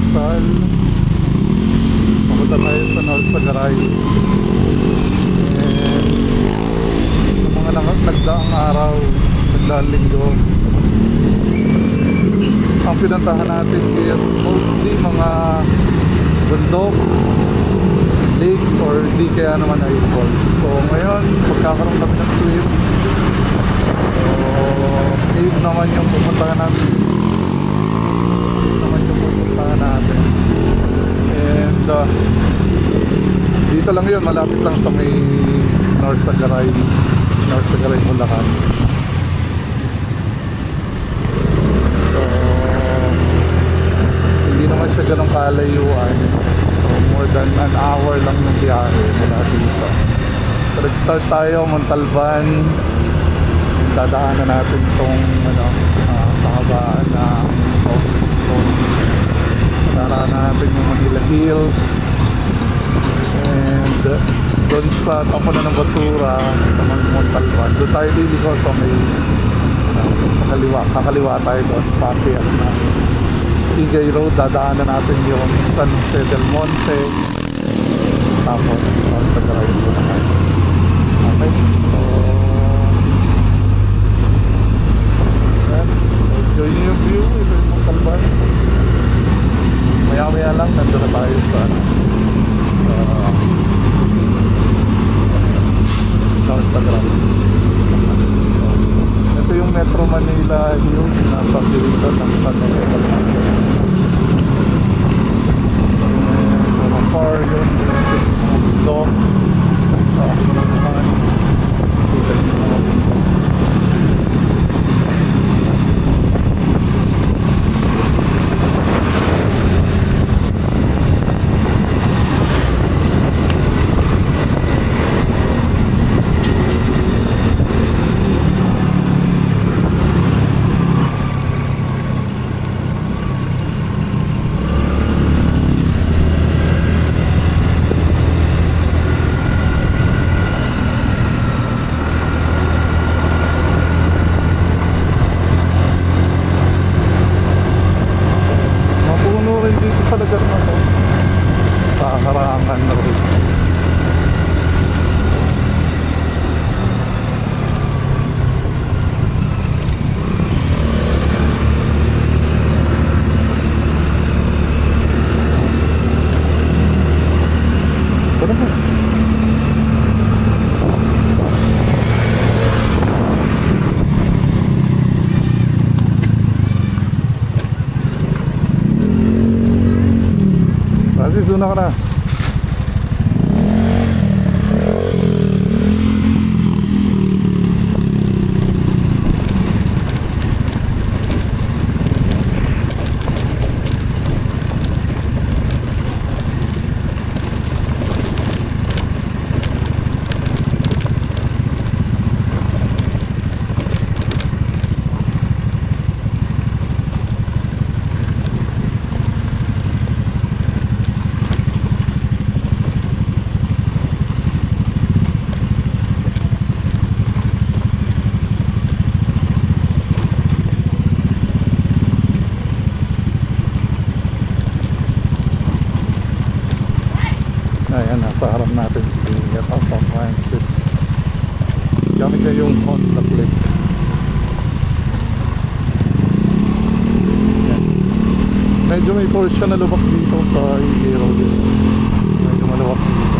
Rizal. Papunta tayo sa North Sagaray. And sa mga nagdaang araw, nagdaang linggo, ang pinuntahan natin is mostly mga bundok, lake, or di kaya naman ay falls. So ngayon, magkakaroon kami ng trip. So cave naman yung pupuntahan natin. And dito lang yun, malapit lang sa may North Sagaray, Bulacan. So hindi naman siya ganong kalayuan. So more than an hour lang yung biyahe mula dito. So nag-start tayo Montalban. Dadaanan natin itong kahabaan na daraanan natin yung Manila Hills. And doon sa tapo na ng basura sa Montalban, doon tayo liliko sa may kakaliwa tayo doon, pati at Igay Road. Dadaanan natin yung San Jose del Monte, tapos sa Garay. Okay, so enjoy yung view. Ito yung Montalban. Maya lang nandun na tayo sa Instagram. Ito yung Metro Manila, yung nasa dito ng San Jose del Monte. Mga car yun, dog sa naman. Una ka na. Ayan, nasa harap natin si Papa Francis. Gamit niya yung Honda Click. Medyo may portion na lubak dito sa Igay Road. Medyo malubak dito.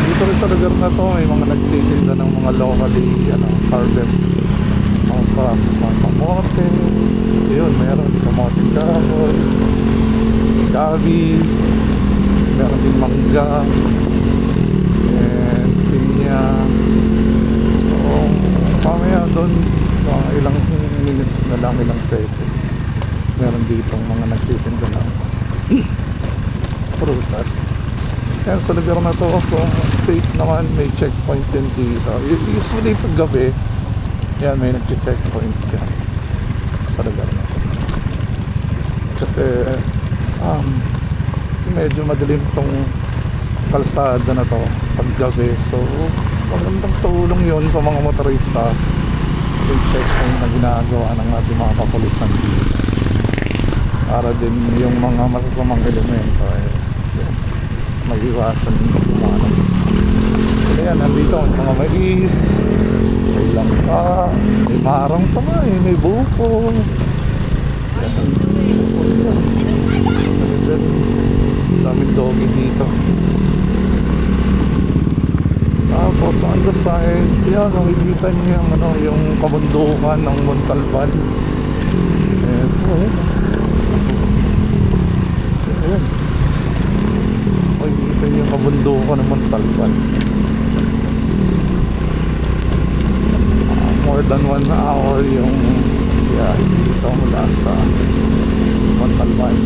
Dito rin sa lugar na to, may mga nagtitinda ng mga locally harvest, mga crops, mga kamote. Yun, meron kamote kahoy, gabi, meron din mangga and pinya. So mamaya doon mga ilang minutes na lang, ilang seconds, meron dito mga nagtitinda ng prutas. Yan sa lugar na to, so safe naman, may checkpoint din dito. Usually pag gabi, yan, may nag-checkpoint dyan sa lugar na to. Kasi medyo madilim tong kalsada na to pag gabi. So magandang tulong yun sa mga motorista, yung checkpoint na ginagawa ng ating mga kapulisan dito. para din yung mga masasamang elemento mag-iwasan yung kumanan. Kaya nandito ang mga mais, may langka, may marang pa nga eh, may buko. Daming doggy dito. Tapos on the side, yan, makikita niyo yung, yung kabundukan ng Montalban. Eto, so, ayan. Makikita niyo yung kabundukan ng Montalban. More than 1 hour yung biyahe dito mula sa Montalban.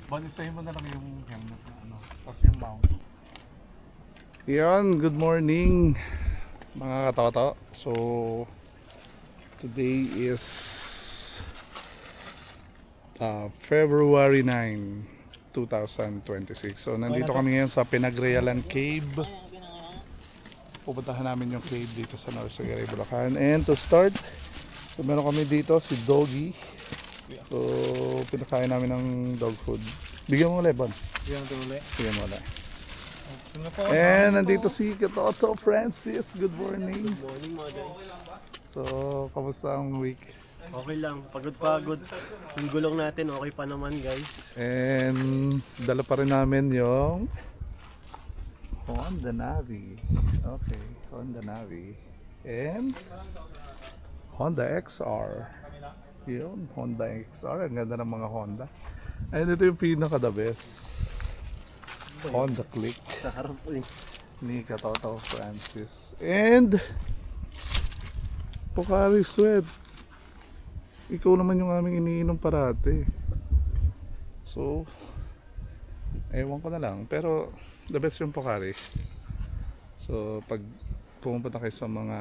Banisahin mo na lang yung helmet na tapos yung mount. Yan, good morning mga katoto. So today is February 9, 2026. So nandito kami ngayon sa Pinagrealan Cave. Pupuntahan namin yung cave dito sa North Sagari, Bulacan. And to start, so meron kami dito si Doggy. So pinakain namin ng dog food. Bigyan mo ulit, Bon. Bigyan mo ulit. And nandito si Katoto Francis. Good morning. Good morning mga guys. So, kamusta ang week? Okay lang, pagod-pagod. Yung gulong natin okay pa naman guys. And dala pa rin namin yung Honda Navi. Okay, Honda Navi. And Honda XR. Yun, Honda XR. Ang ganda ng mga Honda. And ito yung pinaka-the best. Honda Click Sa harap po eh. ni Katoto Francis. And Pocari Sweat. Ikaw naman yung aming iniinom parate. So, ewan ko na lang. Pero, the best yung Pocari. So, pag pumunta kayo sa mga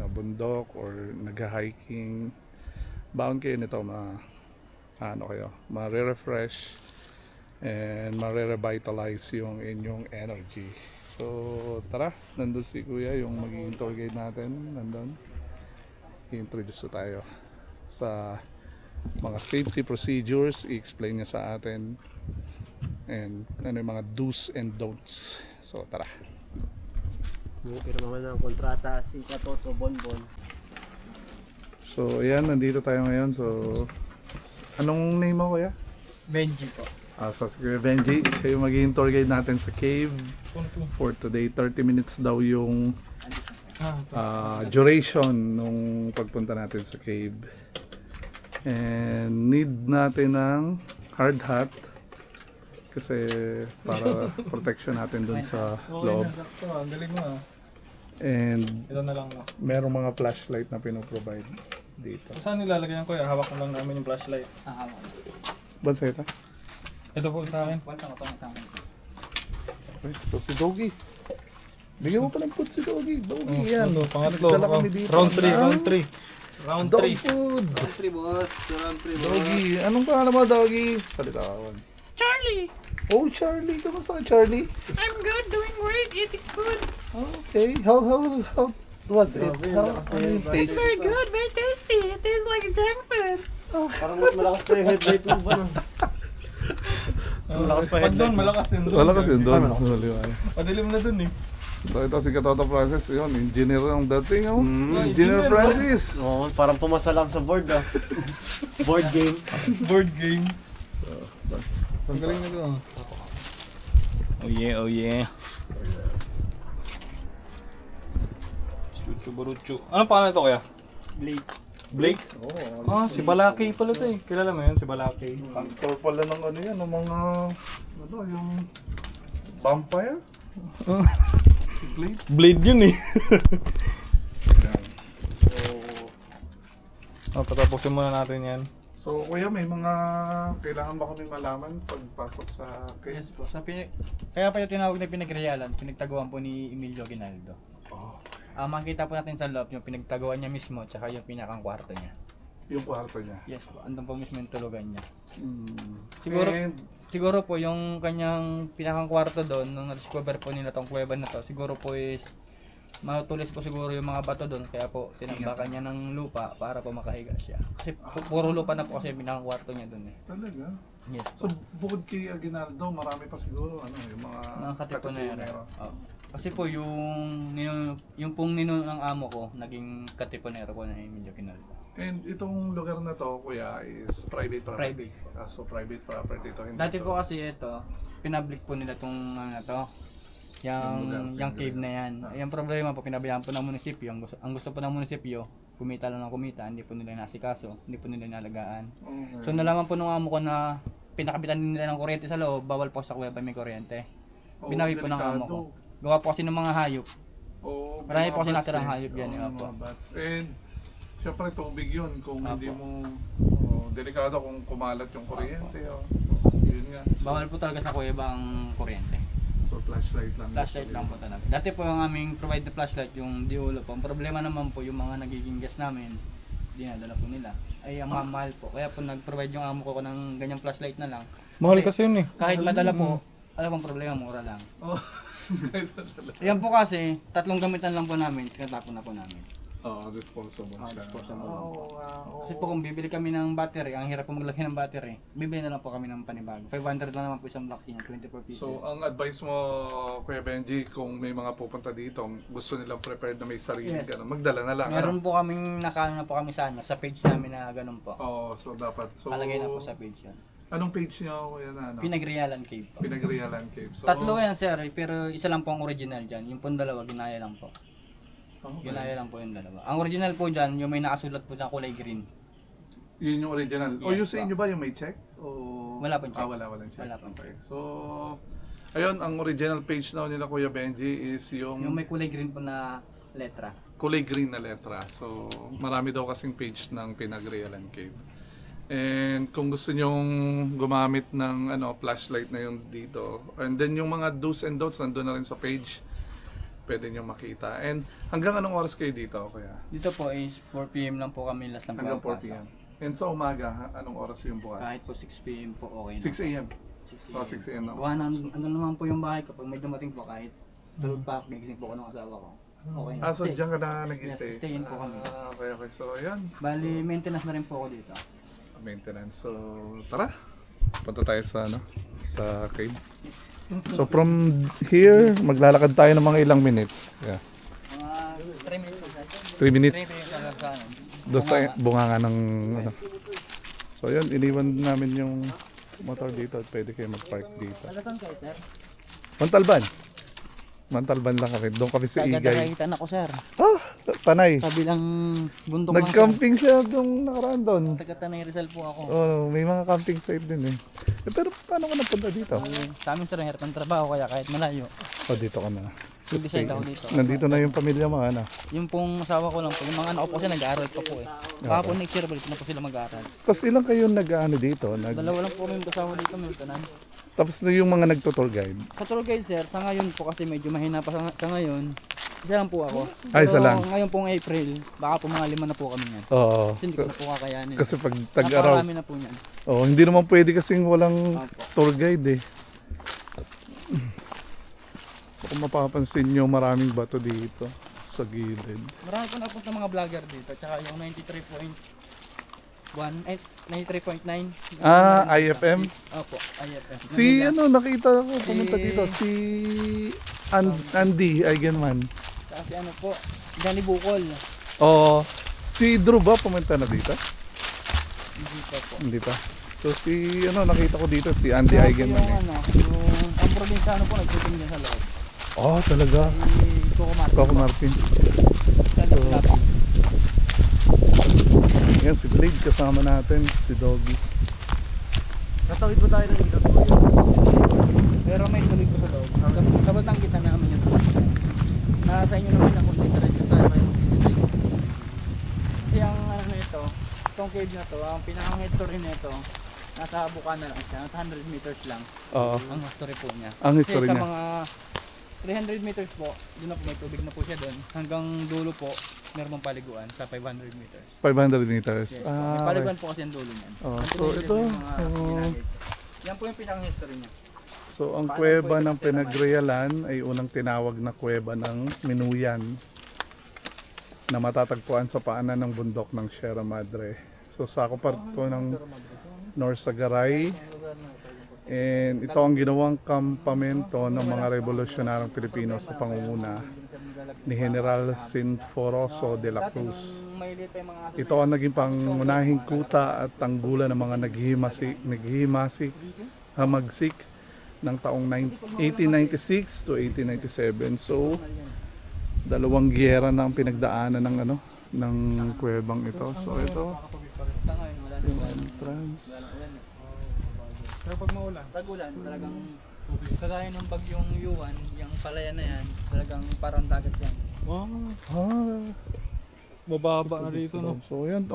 bundok or nag-hiking, baon kayo nito, ma-refresh and ma-revitalize yung inyong energy. So, tara, nandun si Kuya, yung magiging tour guide natin, nandun. I-introduce na tayo sa mga safety procedures, i-explain niya sa atin and ano yung mga do's and don'ts. So, tara. Pero naman ng kontrata si Katoto Bonbon. So, ayan, nandito tayo ngayon. So, anong name mo, Kuya? Benji po. So, si Kuya Benji, siya yung magiging tour guide natin sa cave for today. 30 minutes daw yung duration nung pagpunta natin sa cave. And need natin ng hard hat kasi para protection natin dun sa loob. Ang galing mo. And Ito na lang mo. merong mga flashlight na pinoprovide dito. Saan nilalagay yan kuya? Hawak mo lang namin yung flashlight. Bansa ito? Ito po sa akin. Wait, ito si Doggy. Bigyan mo pa ng food si Doggy. Doggy yan. Pangatlo. Dala kami dito. Round 3, Ah, round 3. Round Dog 3. food. Round 3 boss. Round 3 boss. Doggy. Anong pangalan mo, Doggy? Salita ka. Charlie, Oh, Charlie. Kamusta ka, Charlie? I'm good, doing great, eating food. Okay. How was it? Grabe, How lakas na ano yun, yung bata. taste? Very good, very tasty. It tastes like junk food. Parang mas malakas pa yung headlight mo ba? Mas malakas pa Pag headlight doon, mo. malakas yun doon. Wala kasi doon. Ano? Padilim na doon eh. So, ito si Katoto Francis. Yun, engineer ang dating. Oh. Engineer engineer, Francis. Oo, parang pumasa lang sa board ah. Board game. Board game. Ang galing na doon. Oh yeah, oh yeah. Chuchu Baruchu. Anong pangalan ito kuya? Blake. Blake? Oh, Si Balaki pala ito eh. Kilala mo yun, si Balaki. Actor pala ng ano yan, ng mga, yung vampire? Si Blade? Blade yun eh. Patapusin muna natin yan. So, kuya, may mga kailangan ba kami malaman pagpasok sa cave? Yes po. Kaya pa yung tinawag na pinagrealan, pinagtaguan po ni Emilio Ginaldo. Oh, Makita po natin sa loob yung pinagtaguan niya mismo tsaka yung pinakang kwarto niya. yung kwarto niya. Yes po. Andun po mismo yung tulugan niya. Siguro, Siguro po yung kanyang pinakang kwarto doon, nung na-discover po nila tong kuweba na to, siguro po is matulis po siguro yung mga bato doon, kaya po tinambakan niya ng lupa para po makahiga siya. Kasi puro lupa na po kasi yung pinakang kwarto niya doon eh. talaga? Yes So, po. bukod kay Aguinaldo, marami pa siguro, yung mga Mga katipunero. katipunero. Oh. Kasi po yung pong nino ng amo ko, naging katipunero po na Emilio Ginaldo. And itong lugar na to, kuya, is private property. Private. So, private property ito. Hindi Dati to- po kasi ito, pinablik po nila itong ano na to, Yung lugar, yung cave na yan. Ah. Yung problema po, pinabayaan po ng munisipyo. Ang gusto po ng munisipyo, kumita lang ng kumita, hindi po nila nasikaso, hindi po nila inalagaan. Okay. So nalaman po ng amo ko na pinakabitan din nila ng kuryente sa loob, bawal po sa kuweba may kuryente. Oo, Binawi po ng amo ko. delikado. Gawa po kasi ng mga hayop. Oo, Marami mga po kasi bats natirang eh. hayop yan, Oo, yun po. mga bats. And, syempre tubig yun kung Apo. hindi mo, delikado kung kumalat yung kuryente. Yun nga. So, Bawal po talaga sa kuweba ang kuryente. so flashlight lang. Flashlight lang po talaga. Dati po yung aming provide the flashlight, yung diulo po. Ang problema naman po yung mga nagiging gas namin, dinadala po nila. Ay, ang mahal po. Kaya po nag-provide yung amo ko ng ganyang flashlight na lang. Mahal kasi yun eh. Kahit madala po, alam ang problema, mura lang. Oh. Ayan po kasi, 3 gamitan lang po namin, tinatapon na po namin. Oo, disposable Oo, siya. disposable. Oo, wow. Kasi po kung bibili kami ng battery, ang hirap po maglagay ng battery, bibili na lang po kami ng panibago. 500 lang naman po isang box niya, 24 pieces. So, ang advice mo, Kuya Benji, kung may mga pupunta dito, gusto nilang prepared na may sarili, Yes. ganun, magdala na lang. Meron po kaming nakaano na po kami sa page namin na ganun po. Oo, so dapat. So, Palagay na po sa page yan. anong page niyo, Kuya na? Ano? Pinagrealan cave po. Pinagrialan Cave. So, 3 yan sir, pero isa lang po ang original dyan. Yung pong dalawa, ginaya lang po. Okay. Ginaya lang po yung dalawa. Ang original po dyan, yung may nakasulat po na kulay green. Yun yung original. O Yes, yung sa po. inyo ba yung may check? O... Wala pong check. Walang check. Wala pong Okay. So, ayun, ang original page na nila Kuya Benji is yung... Yung may kulay green po na letra. kulay green na letra. So, marami daw kasing page ng Pinagrealan Cave. And kung gusto nyong gumamit ng flashlight na yung dito, and then yung mga do's and don'ts nandun na rin sa page, pwede nyo makita. And hanggang anong oras kayo dito? Kaya? Dito po is 4 PM lang po kami last ng Hanggang 4 pagpapasok. p.m. And sa umaga, anong oras yung bukas? Kahit po 6 PM po okay na. 6 a.m. 6 Oh, 6 a.m. na. Gawa na, ano naman po yung bahay kapag may dumating po kahit tulog pa, gigising po ako ng asawa ko. Okay na. So Stay. dyan ka na nag-stay? Yes, stayin po kami. Okay. So, ayan. Bali, maintenance na rin po ako dito. Maintenance. So, tara. Punta tayo sa sa cave. So from here, maglalakad tayo ng mga ilang minutes. Yeah. Mga 3 minutes. 3 minutes. 3 minutes na sa ano. Doon sa bunganga ng So yun, iniwan namin yung motor dito at pwede kayo mag-park dito. Alasan kayo, sir? Mantalban. Mantalban lang kami. Doon kami sa Igay. Kagad-kagitan ako, sir. Ah, Tanay. Kabilang bundok lang, sir. Nag-camping siya doon nakaraan doon. Taga-Tanay Rizal po ako. Oh, may mga camping site din eh. Pero paano ka napunta dito? Sa amin, sir, ang hirap ng trabaho, kaya kahit malayo. Oh, dito ka na. Suicide ako dito. Nandito na yung pamilya mo, ano? Yung pong asawa ko lang po, yung mga anak ko po kasi nag-aaral pa po eh. Baka po next year, balik na po sila mag-aaral. Tapos ilang kayo nag-ano dito? Dalawa lang po kami kasama dito, Miltonan. Tapos na yung mga nagtutour guide. Sa tour guide, sir, sa ngayon po kasi medyo mahina pa sa ngayon. Isa lang po ako. Ay, isa lang. ngayon pong April, baka po mga 5 na po kami yan. Oo. Kasi hindi ko na po kakayanin. Kasi pag tag-araw, Napakarami na po niyan. hindi naman pwede kasing walang Opo. tour guide eh. So kung mapapansin nyo, maraming bato dito sa gilid. Marami po napunta mga vlogger dito. Tsaka yung 93.1, 93.9. Ah, IFM? Opo, IFM. Si Manila. nakita ko pumunta dito, si Andy Eigenman. Tsaka si ano po, Johnny Bukol. Oh, si Drew ba pumunta na dito? Hindi pa po. Hindi pa. So si nakita ko dito si Andy Tsaka po Eigenman. yung ano, yung ang probinsyano po nagtiting din sa loob. Oh, talaga. Si Coco Martin. Coco Martin. Yan si Blade kasama natin, si Doggy. Natawid po tayo ng ilog. Pero may tuloy ko sa loob. Sa batang kita namin yun. Nasa inyo naman ang kung diretso tayo kayo mag-visite. Kasi ang ano na ito, itong cave na to, ang pinakang history nito, nasa Bukana lang siya, nasa 100 meters lang Oo. ang history po niya. Ang history Kasi niya. sa mga 300 meters po, doon na po may tubig na po siya doon. Hanggang dulo po, meron pong paliguan sa 500 meters. 500 meters. Yes, po. Ah, May okay. paliguan po kasi ang dulo niyan. Oh, Ang so tuloy ito, yung mga oh. ginamit. Yan po yung pinakang history niya. So ang Paano kuweba po ito ng kasi Pinagrealan ay unang tinawag na kuweba ng Minuyan na matatagpuan sa paanan ng bundok ng Sierra Madre. So sakop po ng North Sagaray. And ito ang ginawang kampamento ng mga revolusyonaryong Pilipino sa pangunguna ni General Sinforoso de la Cruz. May liit pa yung mga aso. Ito ang naging pangunahing kuta at tanggulan ng mga hamagsik ng taong 1896 to 1897. So, dalawang giyera na ang pinagdaanan ng kuwebang ito. So, ito Sa ngayon, wala na. yung entrance. Pero pag maulan? Pag ulan, talagang kagaya ng bagyong Yuan, yung palayan na yan, talagang parang dagat yan. Ah, Mababa na dito, no? so, yan.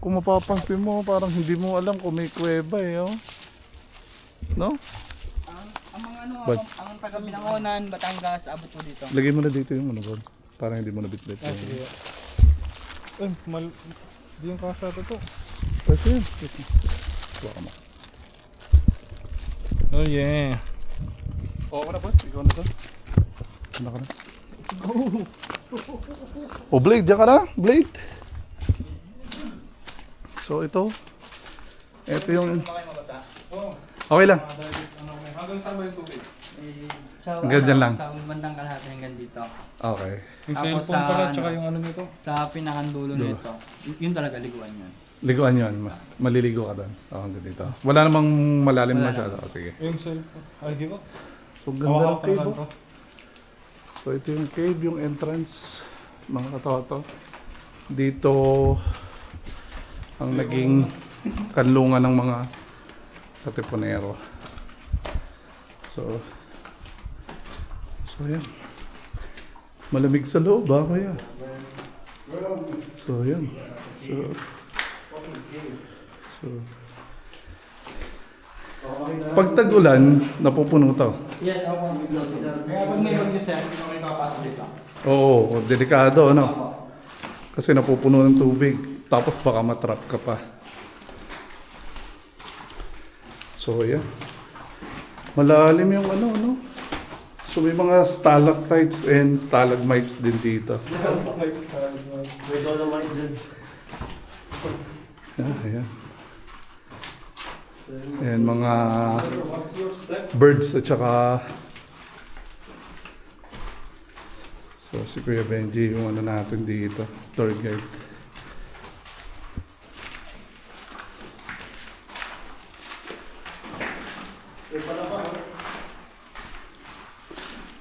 Kung mapapansin mo, parang hindi mo alam kung may kuweba eh. Oh. No? Ang mga ano, But- ang taga Binangonan, Batangas, abot po dito. Lagay mo na dito yung God. Parang hindi mo nabitbit. Di yung kasa to. Pwede yun. Baka mo. Oh yeah. Oo na ba? Ikaw na to? Ano ka na? Oh, Blade, diyan ka na? Blade? So, ito. Ito yung... Okay lang. Hanggang saan ba yung tubig? Sa, Hanggang dyan lang. Sa bandang kalahati hanggang dito. Okay. Yung Tapos cellphone sa pala, ano? tsaka yung ano nito. Sa pinakandulo nito, yun talaga liguan yun. Liguan yun. Maliligo ka doon. Oh, hanggang dito. Wala namang malalim Wala masyado. Oh, sige. Yung cellphone. Ay, di ba? So, ganda ng cave. Oh. So, ito yung cave, yung entrance. Mga katoto. Dito ang naging kanlungan ng mga katipunero. So yan. Malamig sa loob ba kaya? So yan. So pag tag-ulan, napupuno to. Yes, ako. Kaya pag may bagyo sir, hindi ko ipapasok dito. Oo, delikado ano. Opo. Kasi napupuno ng tubig. Tapos baka matrap ka pa. So yan. Malalim yung ano, no? So may mga stalactites and stalagmites din dito. May dolomite dyan. Ayan. Ayan, mga birds at saka so si Kuya Benji yung ano natin dito, tour guide.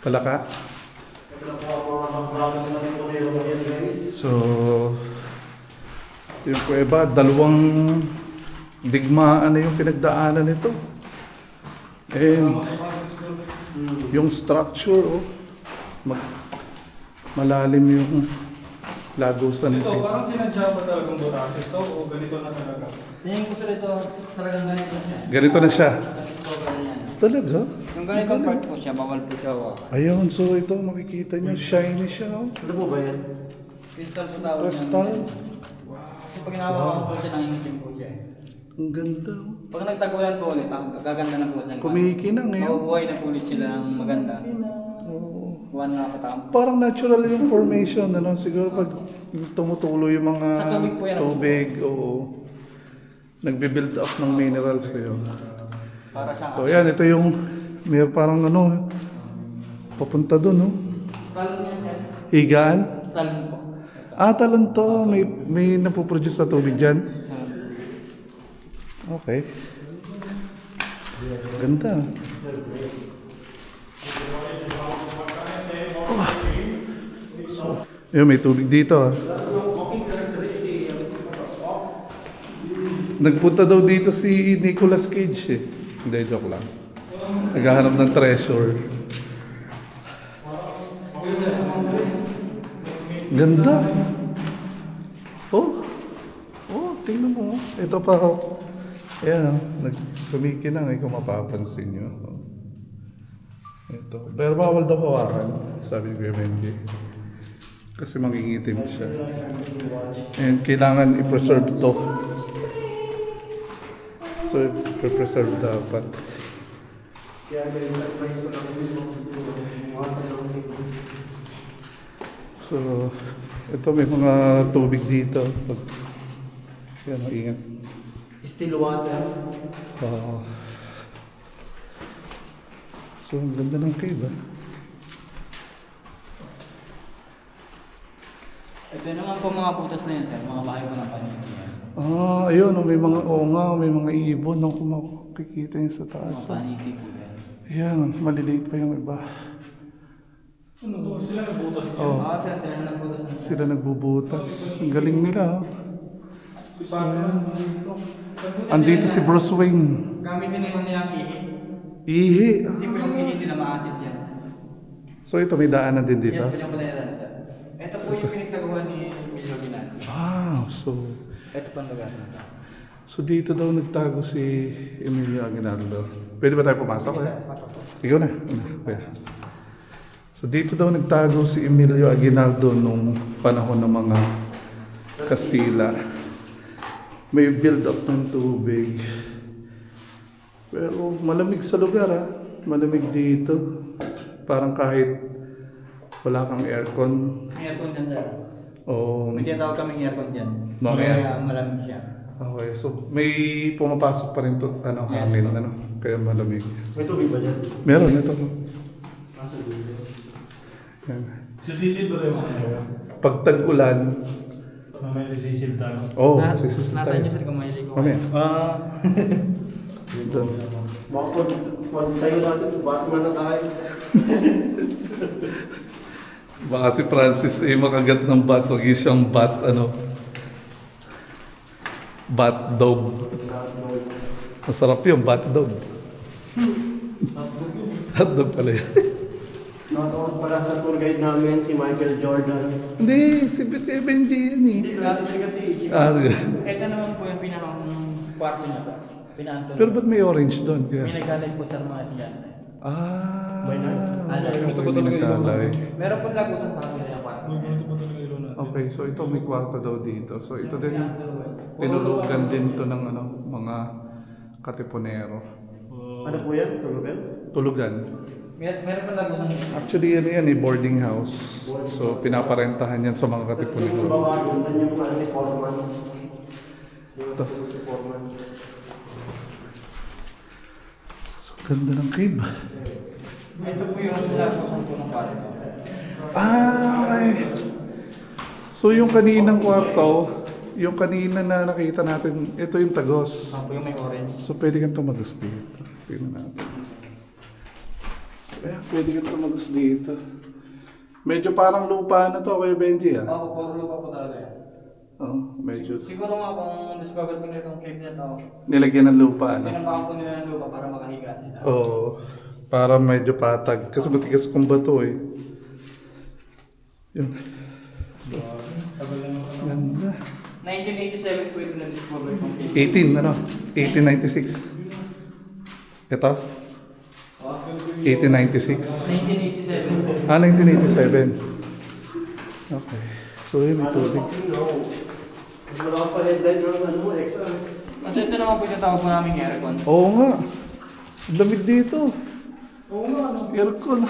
Palaka? So ito yung kuweba, dalawang digmaan na yung pinagdaanan nito. And yung structure, oh, malalim yung lagusan Ito, nito. parang sinadya pa talagang butasis to o ganito na talaga? Tingin ko sir ito, talagang ganito na siya. Ganito na siya. Discover niya. Talaga? Yung ganitong part po siya, bawal po siya. Ayun, so ito makikita nyo, shiny siya. Oh. Ano po ba yan? Crystal po tawag niya. Crystal. Kasi pag hinawakan po siya, nangingitim po siya. Ang ganda. Oh. Pag nagtagulan po ulit, gaganda na po siya. Kumikinang eh. Oh. Mabubuhay na po ulit sila ng maganda. Oo. Buwan na katang. Parang natural yung formation, ano? Siguro pag tumutulo yung mga Sa tubig po yan. tubig, oo. Nagbe-build up ng minerals yun. Para siyang So yan, ito yung may parang ano, papunta doon, no? talon yan sir. Higaan. Talon po. Ah, talon to. May napoproduce na tubig dyan. Okay. Ganda. So, yun, may tubig dito. Ah. Nagpunta daw dito si Nicolas Cage eh. Hindi, joke lang. Naghahanap ng treasure. Ganda. Oh. Oh, tingnan mo. Ito pa. Oh. Ayan, oh. Nagkumikinang eh kung mapapansin nyo. Oh. Ito. Pero bawal daw hawakan, sabi ni Kuya Benji. Kasi mangingitim siya. And kailangan i-preserve to. So, i-preserve dapat. So, ito may mga tubig dito. Yan, ingat. Still water. So, ang ganda ng cave, ah. Ito naman po mga butas na yan sir, mga bahay ko ng paniki yan. Ah, ayun, oh, may mga, may mga ibon na makikita niyo sa taas. Mga paniki po yan. Ayan, maliliit pa yung iba. Ano to? Sila nagbutas niya. Oh, Sila na nagbutas na sila nagbubutas. Ang galing nila, oh. Si Batman dito. Andito si Bruce Wayne. Gamitin nila nilang ihi. Ihi. Kasi po yung ihi nila maasid yan. So ito, may daanan din dito. Yes, pinang pala nila sir. Ito po yung pinagtaguhan ni Emilio Ginal. Wow, so... Ito pang lugar. So dito daw nagtago si Emilio Aguinaldo. Pwede ba tayo pumasok? Ikaw na. Kuya. So dito daw nagtago si Emilio Aguinaldo nung panahon ng mga Kastila. May build up ng tubig. Pero malamig sa lugar, ah. Malamig dito. Parang kahit wala kang aircon. May aircon dyan sir. O May tinatawag kaming aircon dyan. Bakit? Kaya malamig siya. okay, so may pumapasok pa rin to, ano, hangin, ano, kaya malamig. May tubig ba dyan? Meron ito. Yan. Sisisid ba tayo sa kanya? Pag tag-ulan, May sisisid tayo. susunod Nasa tayo. inyo sir kung may ligo. Mamaya. Dito. Baka pag tayo natin, Batman na tayo. Baka si Francis makagat ng bat, so siyang bat, ano, bat dog. Masarap yung bat dog. Hot dog pala yan. Shoutout pala sa tour guide namin, si Michael Jordan. Hindi, si Benji yan eh. Hindi, classmate kasi Ichigo. Ito naman po yung pinakang kwarto niya ba? Pinantol. Pero ba't may orange doon? May Kaya? naglalay po sa mga siya. Ito ba talaga yung Meron po lagusan sa kanila yung kwarto. Okay, so ito may kwarto daw dito. So ito din, tinulugan din to ng ano, mga katipunero. Ano po yan? Tulugan? Tulugan. Meron po lagusan. Actually, yan eh, boarding house. So, pinaparentahan yan sa mga Tapos yung katipunero. baba, doon yung ano ni Foreman. Ito. Si Foreman. So, ganda ng cave. Ito po yung lagusan po ng kwarto. Okay. So, yung kaninang kwarto, yung kanina na nakita natin, ito yung tagos. Ako yung may orange. So, pwede kang tumagos dito. Tingnan natin. Ayan, pwede kang tumagos dito. Medyo parang lupa na to, Kuya Benji ah. Ako, puro lupa po talaga yan. Oo, medyo. Siguro nga kung discover ko nitong cave na to, Nilagyan ng lupa, ano? pinapakan po nila ng lupa para makahiga sila. Oo. Para medyo patag. Kasi matigas kong bato eh. Yun. Ganda. 1987 po ito na-discover yung cave. 18, ano? 1896. Ito? 1896. 1987 po. 1987. Okay. So yun, may tubig. Wala ka pa headlight ng ano mo, extra. Kasi ito naman po yung tawag po namin aircon. Oo nga. Lamig dito. Oo nga, ano? Aircon.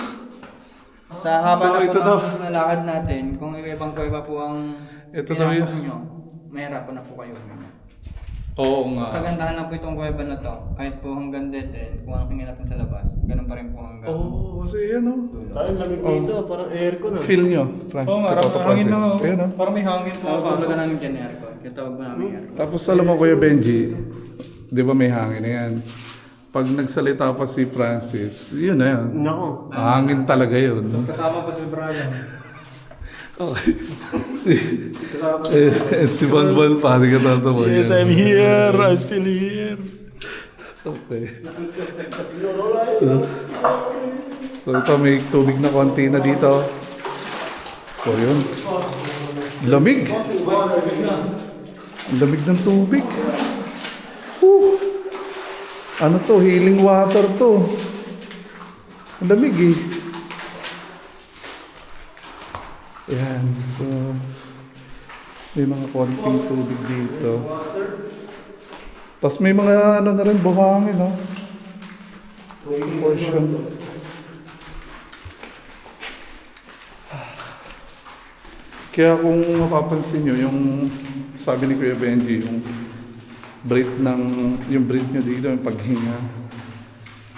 Sa haba So, na po ito daw. ng nalakad natin, kung ibang kuweba po ang Ito daw pinasok yun. nyo, mahirapan na po kayo. Oo nga. Kagandahan lang po itong kuweba na to, kahit po hanggang dead end, kung anong hingi natin sa labas, ganun pa rin po hanggang. Oo, kasi yan o. Tayo lamig dito, parang aircon ah. Feel nyo, Francis. Oo nga, Toto hangin Francis. na. Ayan o. Parang may hangin po. Tapos talaga namin dyan aircon, kaya tawag po namin aircon. Tapos alam mo Kuya Benji, di ba may hangin na yan? Pag nagsalita pa si Francis, yun na yan. Nako. Hangin talaga yun. Kasama pa si Brian. Okay. Si Bonbon, pari ka tatawa Yes, I'm here. I'm still here. Okay. So ito may tubig na konti na dito. So yun. Lamig. Ang lamig ng tubig. Whew. Ano to? Healing water to. Ang lamig eh. Ayan. So may mga konting tubig dito. Tapos may mga ano na rin, buhangin, no? Portion. Kaya kung mapapansin nyo, yung sabi ni Kuya Benji, yung breath nyo dito, yung paghinga,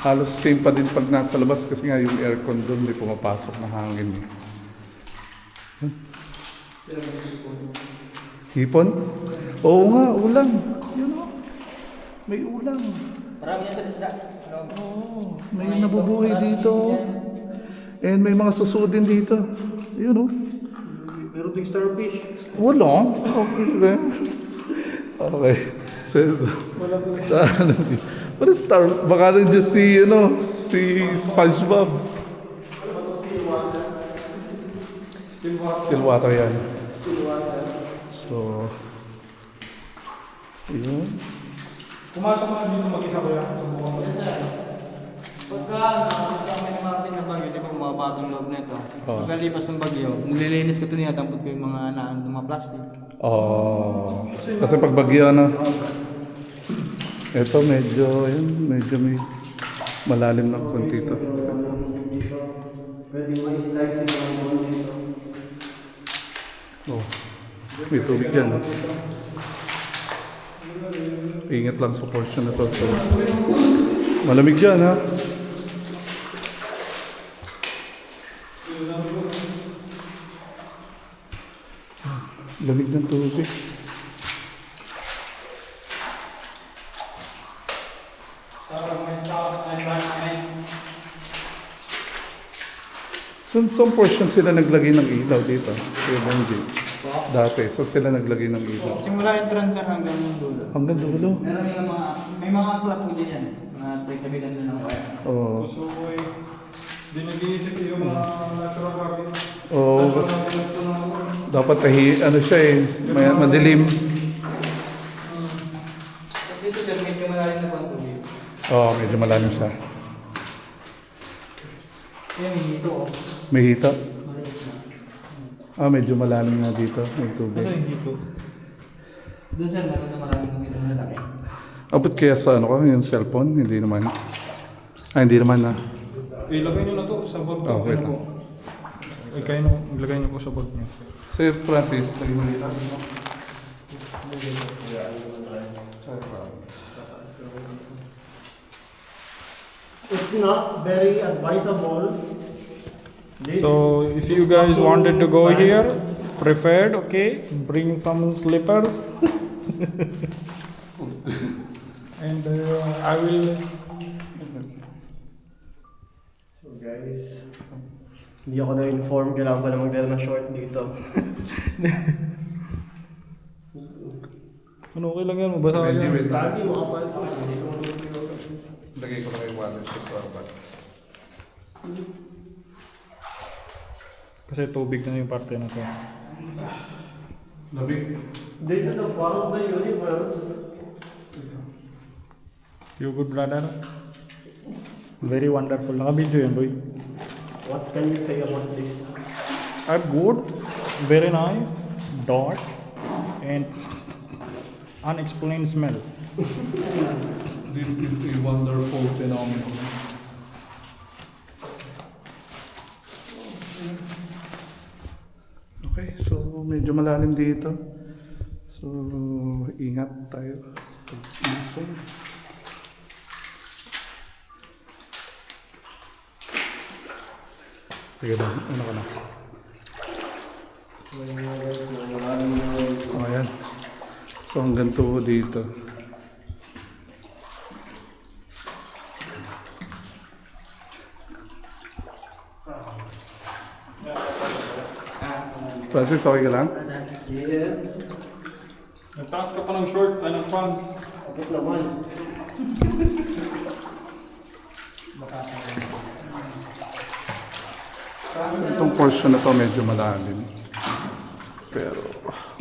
halos same pa din pag nasa labas kasi nga yung aircon doon, may pumapasok na hangin. Hipon? Oo nga, ulang. Yun o. May ulang. Marami yan sa isda. Oo, may nabubuhay dito. And may mga susudin dito. Yun o. Meron ding starfish. Wala. Starfish na. Okay. So, saan? What is star? Baka rin just si, si SpongeBob. Still water yan. So, yun. Pumasok na dito mag-isa ko yan. Yes sir. Pagka may marating na bagyo, di ba bumaba itong loob nito? Oo. Pagkalipas ng bagyo, nililinis ko ito, tinatampot ko yung mga plastic. Oh, kasi pag bagyo na. Ito medyo may malalim ng konti ito. Pwede ma-slide si Foreman dito. Oh, may tubig dyan. Oh. Ingat lang sa portion na to. So, malamig dyan ha. Lamig ng tubig. Some portion sila naglagay ng ilaw dito. Kuya Benji. Dati, so sila naglagay ng ilaw. Simula yung transfer hanggang yung dulo. Hanggang dulo. Meron yung may mga angkla po din yan. Mga pagsabitan nyo ng wire. Oh. Gusto ko eh. Hindi nag-iisip yung mga natural rabbit. Oo. Natural rabbit ito na ako. Dapat ano siya eh, madilim. Kasi dito sir, medyo malalim na po ang tubig. Oo, medyo malalim siya. Kaya may hito oh. May hita. Maliit na. Medyo malalim nga dito. May tubig. Ano yung dito? Doon sir, meron na maraming ng hito na laki. Abot kaya sa ano ko, yung cellphone? Hindi naman. Hindi naman na. Ilagay nyo na to sa bag. Oh, wait lang. Ilagay nyo po sa bag nyo. Si Francis, lagi mo dito. It's not very advisable. This So if you guys wanted to go here, prepared, okay, bring some slippers. And I will. So guys, hindi ako na-inform, kailangan pala magdala ng short dito. Ano, okay lang yan, mabasa ka yan. Lagi mo kapal ko. Lagay ko lang yung wallet ko sa bag. Kasi tubig na yung parte na to. Lamig. This is the part of the universe. You good brother? Very wonderful. Naka-video yan, boy. What can you say about this? I'm good. Very nice. Dark. And unexplained smell. This is a wonderful phenomenon. Okay, so medyo malalim dito. So, ingat tayo. Pag-isong. Sige lang, ano ka na? Oh, ayan. So, hanggang tuho dito. Francis, okay ka lang? Yes. Nagtaas ka pa ng short, ay ng pants. Bakit naman? So, itong portion na to medyo malalim. Pero,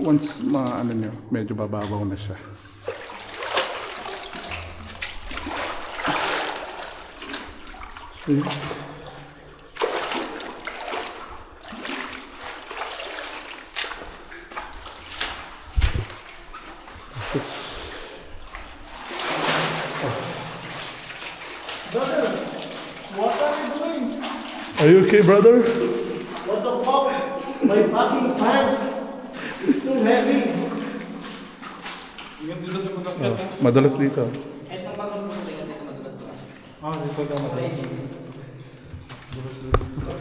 once ano nyo, medyo bababaw na siya. Okay. Brother, what are you doing? Are you okay, brother? What the fuck? My fucking pants is too heavy. Yung dito sa Oh, pagkakyat. madalas dito. Itong bagon mo sa dito madulas pa. Dito ka mo.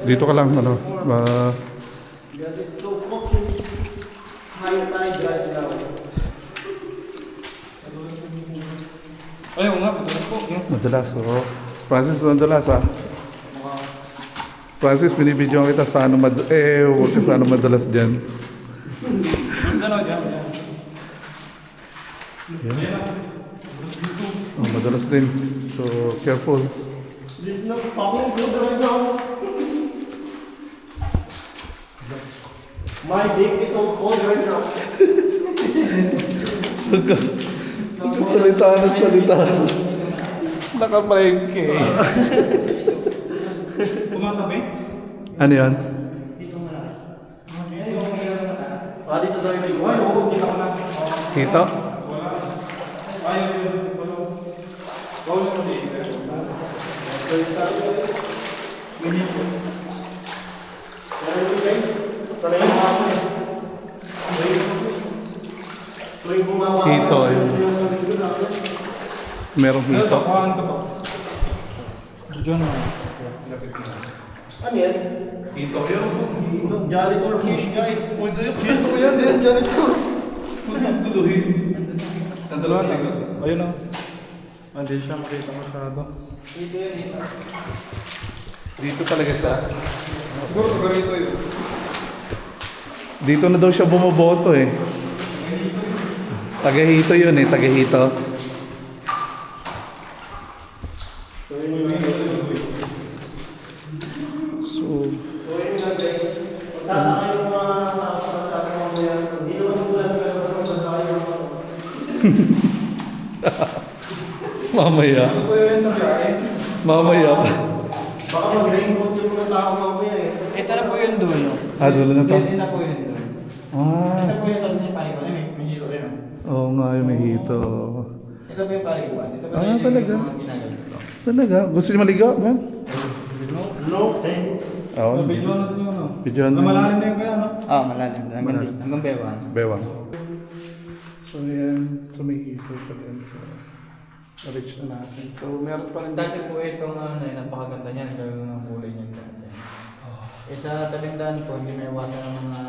Dito ka lang, ano. Because it's so fucking high tide right now. Ayaw nga, madulas po. Madalas, oh. Francis, madalas, ha? Francis, binibidyo kita sa ano huwag ka sa ano madalas dyan. Basta na dyan. Oh, madalas din. So, careful. This is not fucking good right now. My dick is so cold right now. Salita ng salita. Nakaprengke. Kumatabi? Ano yan? Dito tayo may Ay, oo, kita ko na. Hito? Ayaw yun. Bawal mo dito. Pero yun guys, sanay mo ako. Tuwing bumawa ako, Hito, ayun. Merong Ano to? hito. Kuhaan ko to. Diyan na. Ano yan? Hito yun. Ito, janitor fish guys. Uy, hito yan. Yan, dyan ito. Huwag yung duluhin. Nadalas na ito. Ayun o. Hindi siya makita masyado. Dito talaga siya. Siguro sa rito yun. Dito na daw siya bumoboto eh. Tagahito yun eh, tagahito. Mamaya. Mamaya. Baka mag-raincoat yung mga tao mamaya eh. Ito na po yung dulo. Dulo na to? Pwede na po yung dulo. Ito po yung tabi niya paliguan. May hilo rin oh. Oo nga, yung may hito. Ito po yung paliguan. Ito po Ah, talaga? yung mga ginagamit ko. Talaga? Gusto niyo maligo, man? No, thanks. Oo. Video natin yung ano. Videoan mo. Malalim na yung kaya, no? Malalim. Hanggang bewan. Bewang. So yan, so may hito pa din. So, na-reach na natin. So meron pa rin Dati po itong napakaganda niyan. Gawin ng kulay niyan dati. Sa tabing daan po, hindi may iwasan ng mga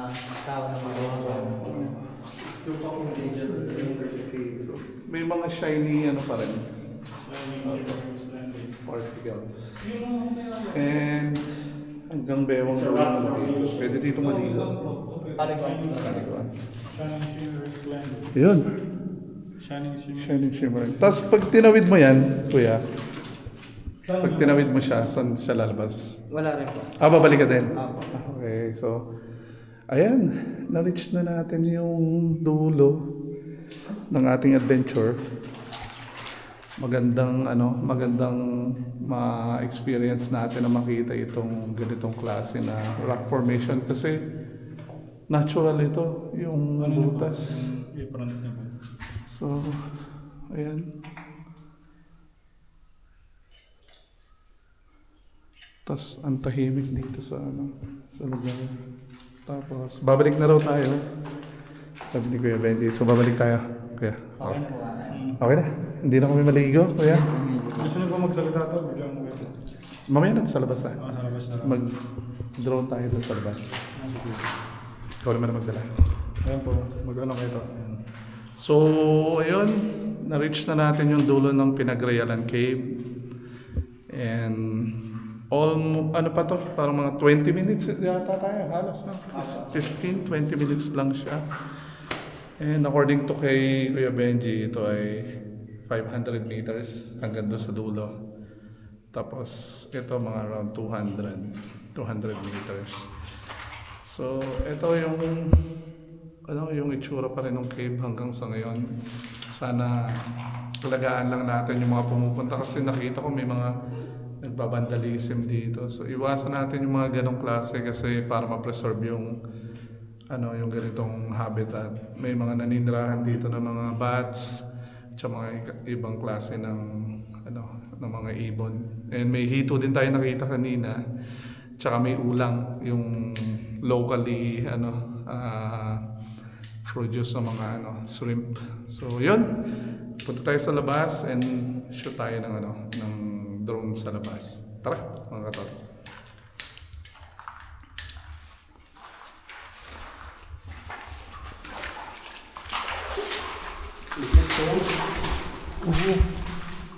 tao na magawa. It's too fucking dangerous. So, may mga shiny ano pa rin. Particles. And hanggang bewang Sarap. dito. Pwede dito maligo. Paliguan. Yun. Shining shimmer. Shining shimmer. Tapos pag tinawid mo yan, kuya, pag tinawid mo siya, saan siya lalabas? Wala rin po. Babalik ka din? Apo. Okay, so, ayan, na-reach na natin yung dulo ng ating adventure. Magandang ma-experience natin na makita itong ganitong klase na rock formation kasi natural ito, yung butas. I-front niya po. So, ayan. Tapos, ang tahimik dito sa lugar. Tapos, babalik na raw tayo. Sabi ni Kuya Benji. So, babalik tayo. Kuya. Okay na po. Okay na. Hindi na kami maligo, Kuya. Gusto niyo po magsalita to? Bigyan mo kayo. Mamaya na sa labas tayo. Sa labas na lang. Mag-drone tayo doon sa labas. Ikaw naman na magdala. Ayan po. Mag-ano kayo to? Ayan. So, ayun. Na-reach na natin yung dulo ng Pinagrealan Cave. And ano pa to? Parang mga 20 minutes yata tayo. Halos na. 15-20 minutes lang siya. And according to kay Kuya Benji, ito ay 500 meters hanggang doon sa dulo. Tapos ito mga around 200 meters. So ito yung itsura pa rin ng cave hanggang sa ngayon. Sana alagaan lang natin yung mga pumupunta kasi nakita ko may mga nagbabandalism dito. So iwasan natin yung mga ganong klase kasi para ma-preserve yung yung ganitong habitat. May mga naninirahan dito ng mga bats at mga ibang klase ng mga ibon. And may hito din tayo nakita kanina. Tsaka may ulang yung locally produce ng mga shrimp. So yun. Punta tayo sa labas and shoot tayo ng drone sa labas. Tara mga kator.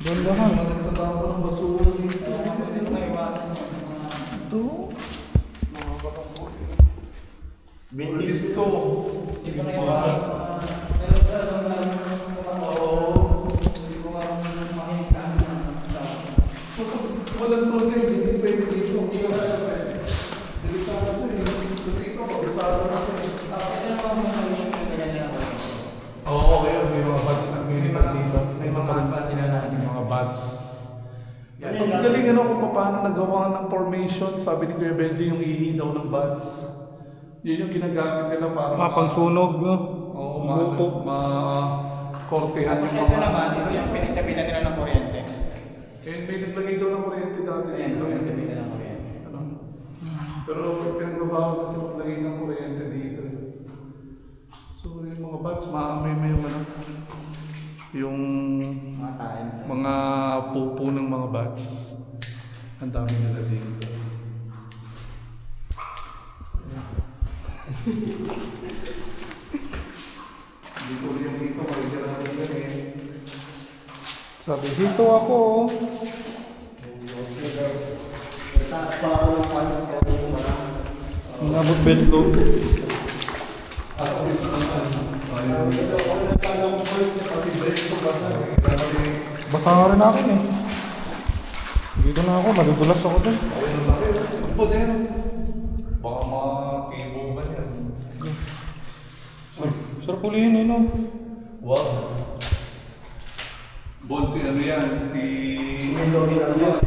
Ganda ka, nagtatapon ng basura dito. Ito. Bisto. Walang problem, hindi pwede dito. Delikado eh. Kasi ito, pag-usado na kasi. Oo, yun. May mga bats na pinipad dito. May mga bats. Ang galing kung paano nagawa ng formation. Sabi ni Kuya Benji, yung ihi daw ng bats. Yun yung ginagamit nila para Pangsunog, no? Oo, ma-kortehan yung Ito naman, ito yung pinagsabitan nila ng kuryente. Eh, may naglagay daw ng kuryente dati Ayan, dito. pinagsabitan ng kuryente. Pero pinagbabawal kasi maglagay ng kuryente dito. So, yung mga bats, may yung Mga tayo. mga pupo ng mga bats. Ang dami nila dito. Hindi ko rin dito, makikita natin yan eh. Sabi, dito ako. Taas pa ako ng fans kanina. Nabot bedlo. Basa nga rin ako eh. Dito na ako, madudulas ako dun. Ano din? Baka matibo ba yan? Sarap ulihin eh, no? Wow. Bon, si ano yan? Si... Yung logi na yan.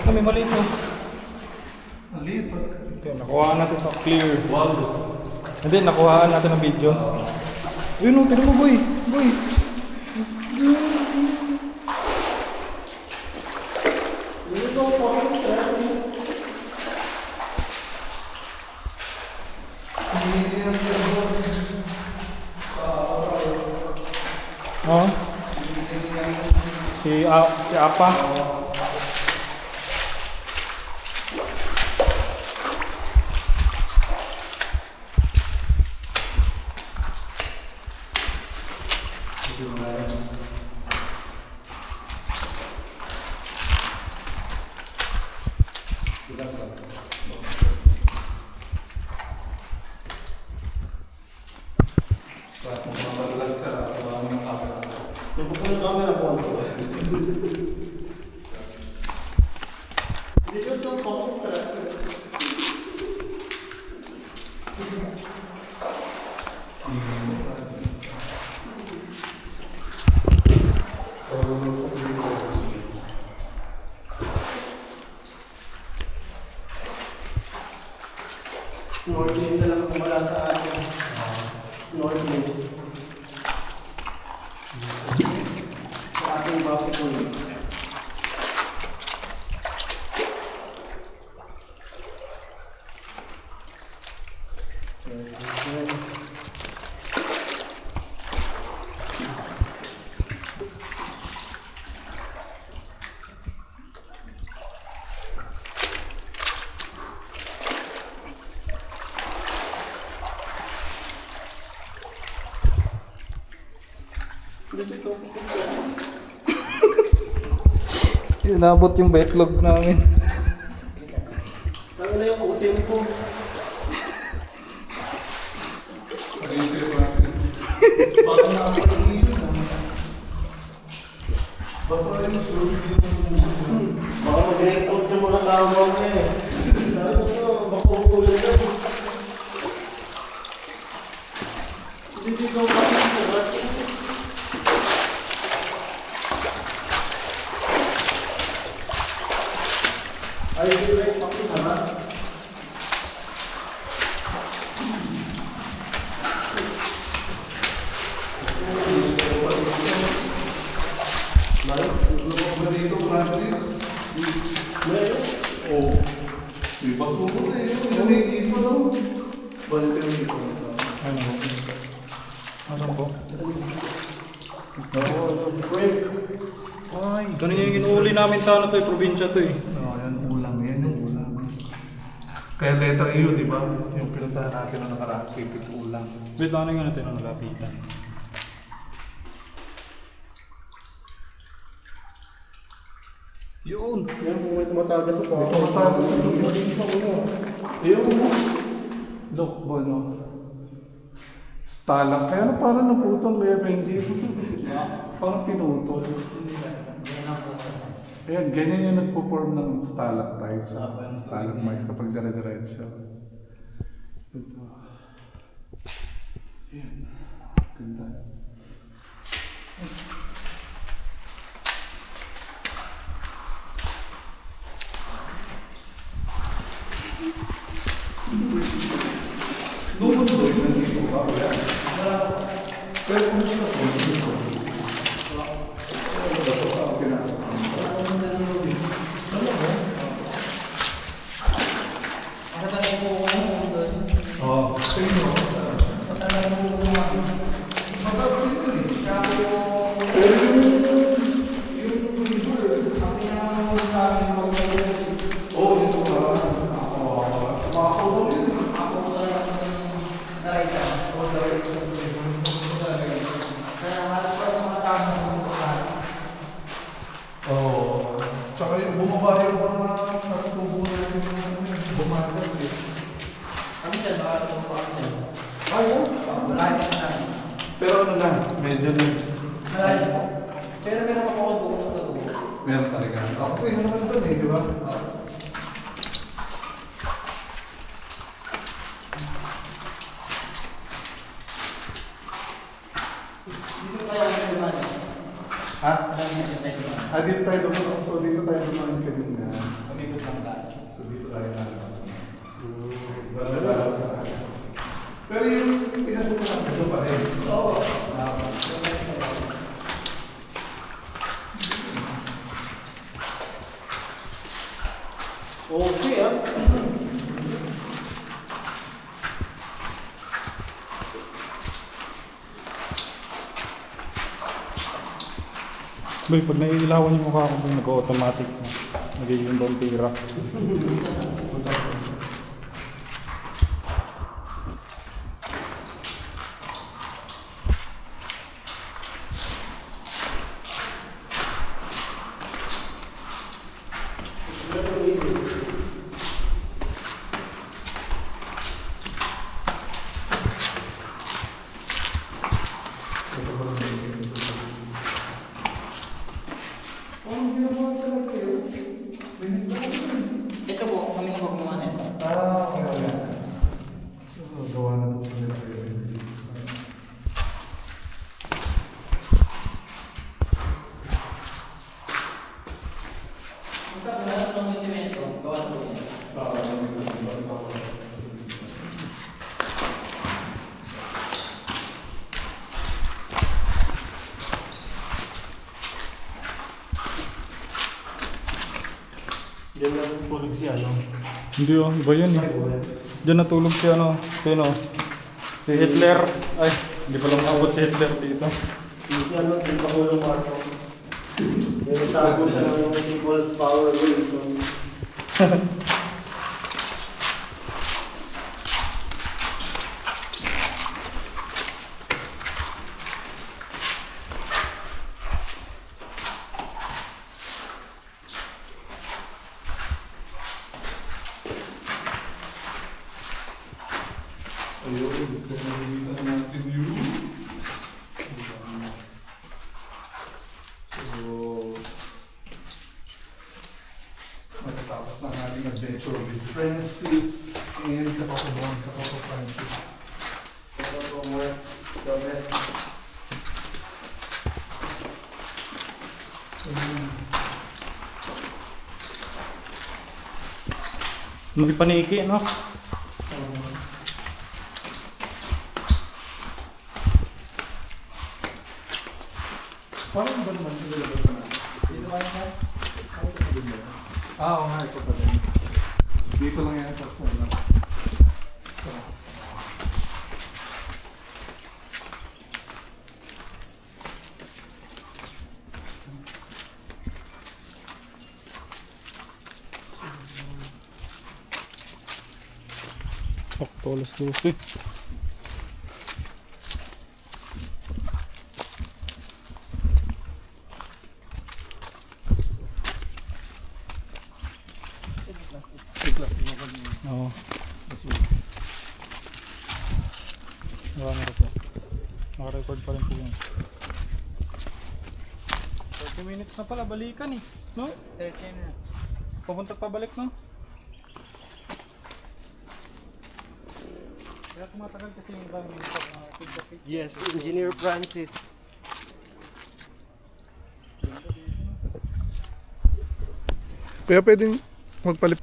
Kami maliit to. Maliit. Okay, nakuhaan natin to. Clear. Wow. Hindi, nakuhaan natin ng video. Yun o, tignan mo boy. Boy. Oh. Si Apa. Tapos yung camera po. This is so common stress. Snorkeling na lang kung wala sa atin. Snorkeling. Sa ating bucket list. This is so complicated. Inabot yung backlog namin. Ano na yung utin ko? Baka mag-record yung mga tao mo eh. Lalo ko, makukulit lang. This is so complicated. Are you like talking about? Dito, Francis. Oh. May basuko na yun. Yung hindi pa daw. Balik ka yung ito. Ano? Asan po? Ay, ganun yung inuuli namin sa ano to, probinsya to eh. Yan ulam. Yan yung ulam. Kaya letter U, di ba? Yung pinuntahan natin na nakaraan, sipit ulam. Wait lang, ano yung natin ang nalapitan? Yun! Yan, kung may tumatagas sa paa. Tumatagas sa paa. Ayun. Look, ano. Stalak. Kaya na parang naputol, Kuya Benji. Parang pinutol. Ayan, ganyan yung nagpo-form ng stalactites. Stalagmites kapag dire-diretso. Ito. Ayan. Ganda. Doon doon nandito ka ba? Pero kung siya po, dito. Oh, sino? Oh, tsaka yung bumaba yung mga natutubo natin yung bumagal eh. Ayaw. Pero ano lang, medyo na. Pero meron pa ako doon. Meron talaga. Ako kasi yun naman doon eh, di ba? Dito kaya naman naman. Ha? Dito tayo dumaan. So dito tayo dumaan kanina. Pamikot lang tayo. So dito tayo nalabas. Nalabas na. Pero yung pinasok na ito pa rin. Oo. Okay ah. Boy, pag naiilawan yung mukha ko, boy, nag-automatic na. Nagiging vampira. Ito po, kami na gumawa nito. Okay. So, gawa na ito sa nila. Basta kung lahat ng semento, gawa na po yan. Diyan lang tulog si ano. Hindi oh, iba yun eh. Diyan natulog si ano, sino? Si Hitler. Ay, hindi pala maabot si Hitler dito. Si ano, si Pangulong Marcos. Yung tago siya ng People's Power Will. Ayun, nakikita natin yun. So, matatapos na ang ating adventure with Francis and Kapapa Francis. May paniki, no? Parang ba naman yung lalabas na natin? Dito kayo sir? Oo nga, ito pa din. Dito lang yan. Tapos na lang. Sakto, alas 12. Oo. Marami rin po. Naka-record pa rin po yun. 30 minutes na pala, balikan eh. No? 13 na. Papunta pabalik, no? Kaya tumatagal kasi yung iba minutes na feedback. Yes, Engineer Francis. Kaya pwedeng magpalit.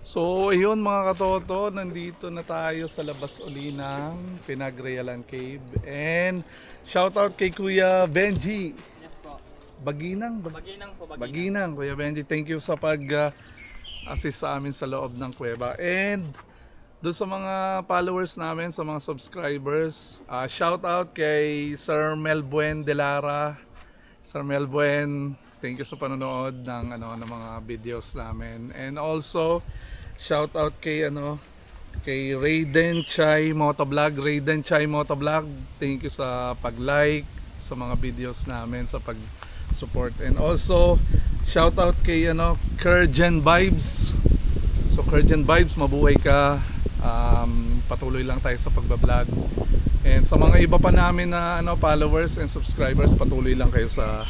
So, ayun mga katoto, nandito na tayo sa labas uli ng Pinagrealan Cave. And shoutout kay Kuya Benji. Yes po. Baginang? Baginang po, baginang. Baginang, Kuya Benji. Thank you sa pag-assist sa amin sa loob ng kuweba. And doon sa mga followers namin, sa mga subscribers, shoutout kay Sir Melbuen Delara. Sir Melbuen, thank you sa panonood ng ng mga videos namin. And also shout out kay kay Raiden Chai Motovlog. Raiden Chai Motovlog, thank you sa pag-like sa mga videos namin, sa pag-support. And also shout out kay Kurgen Vibes. So Kurgen Vibes, mabuhay ka. Patuloy lang tayo sa pagbablog. And sa mga iba pa namin na followers and subscribers, patuloy lang kayo sa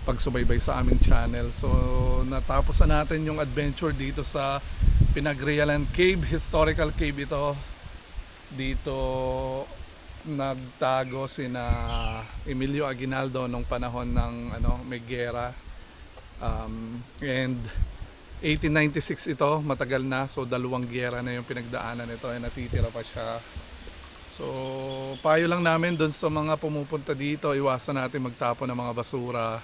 pagsubaybay sa aming channel. So natapos na natin yung adventure dito sa Pinagrealan Cave, historical cave ito. Dito nagtago sina Emilio Aguinaldo nung panahon ng may giyera. And 1896 ito, matagal na, so 2 giyera na yung pinagdaanan nito, ay natitira pa siya. So payo lang namin doon sa mga pumupunta dito, iwasan natin magtapon ng mga basura,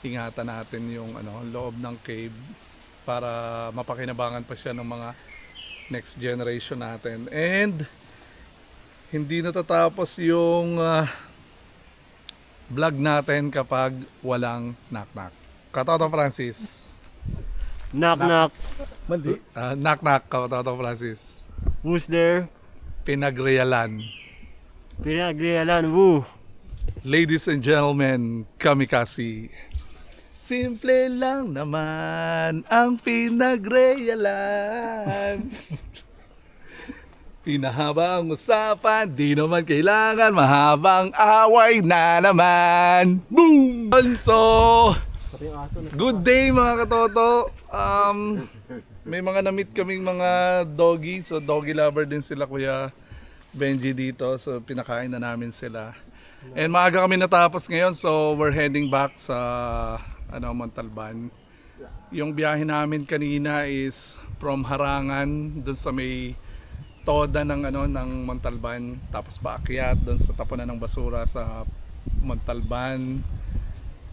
ingatan natin yung loob ng cave para mapakinabangan pa siya ng mga next generation natin. And hindi natatapos yung vlog natin kapag walang knock-knock. Katoto Francis. Knock knock. Mali. Knock-knock, Katoto Francis. Who's there? Pinagrealan. Pinagrialan. Woo. Ladies and gentlemen, kamikasi. Simple lang naman ang pinagrealan. Pinahaba ang usapan, di naman kailangan mahabang away na naman. Boom! So, good day mga katoto. May mga na-meet kaming mga doggy. So doggy lover din sila Kuya Benji dito. So pinakain na namin sila. And maaga kami natapos ngayon. So we're heading back sa Montalban. Yung biyahe namin kanina is from Harangan dun sa may toda ng Montalban, tapos paakyat doon sa tapunan ng basura sa Montalban,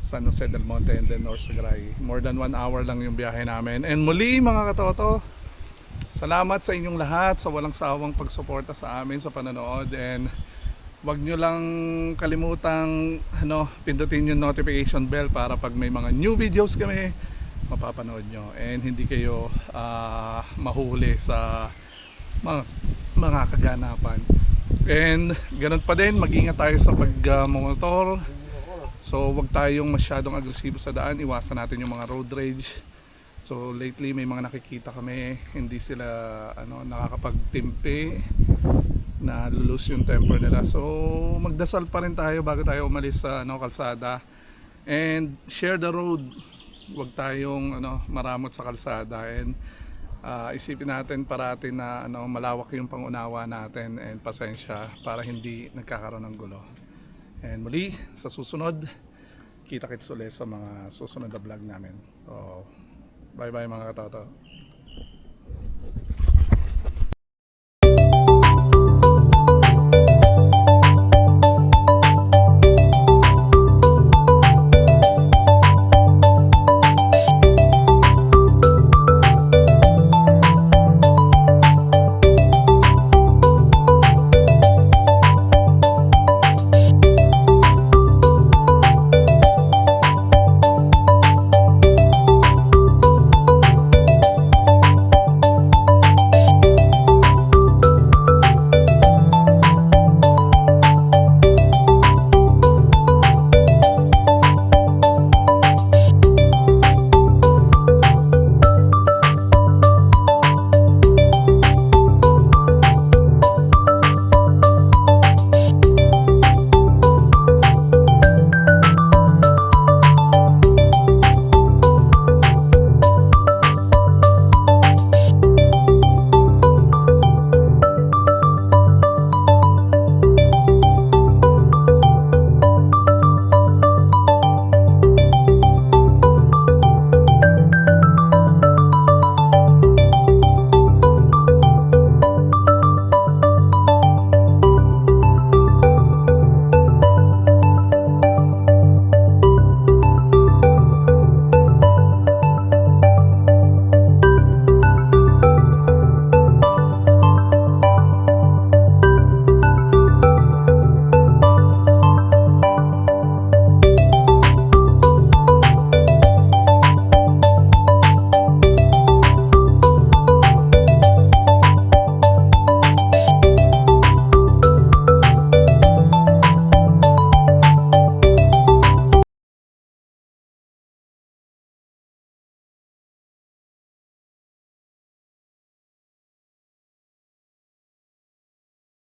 San Jose del Monte, and then North Sagray. More than 1 hour lang yung biyahe namin. And muli mga katoto, salamat sa inyong lahat sa walang sawang pagsuporta sa amin sa panonood. And wag nyo lang kalimutang pindutin yung notification bell para pag may mga new videos kami, mapapanood nyo. And hindi kayo mahuli sa mga kaganapan. And ganun pa din, mag-ingat tayo sa pagmomotor. So wag tayong masyadong agresibo sa daan, iwasan natin yung mga road rage. So lately may mga nakikita kami, hindi sila nakakapagtimpi, na lulus yung temper nila. So magdasal pa rin tayo bago tayo umalis sa kalsada. And share the road. Wag tayong maramot sa kalsada. And isipin natin parati na malawak yung pangunawa natin and pasensya para hindi nagkakaroon ng gulo. And muli sa susunod, kita-kits ulit sa mga susunod na vlog namin. So bye bye mga katoto.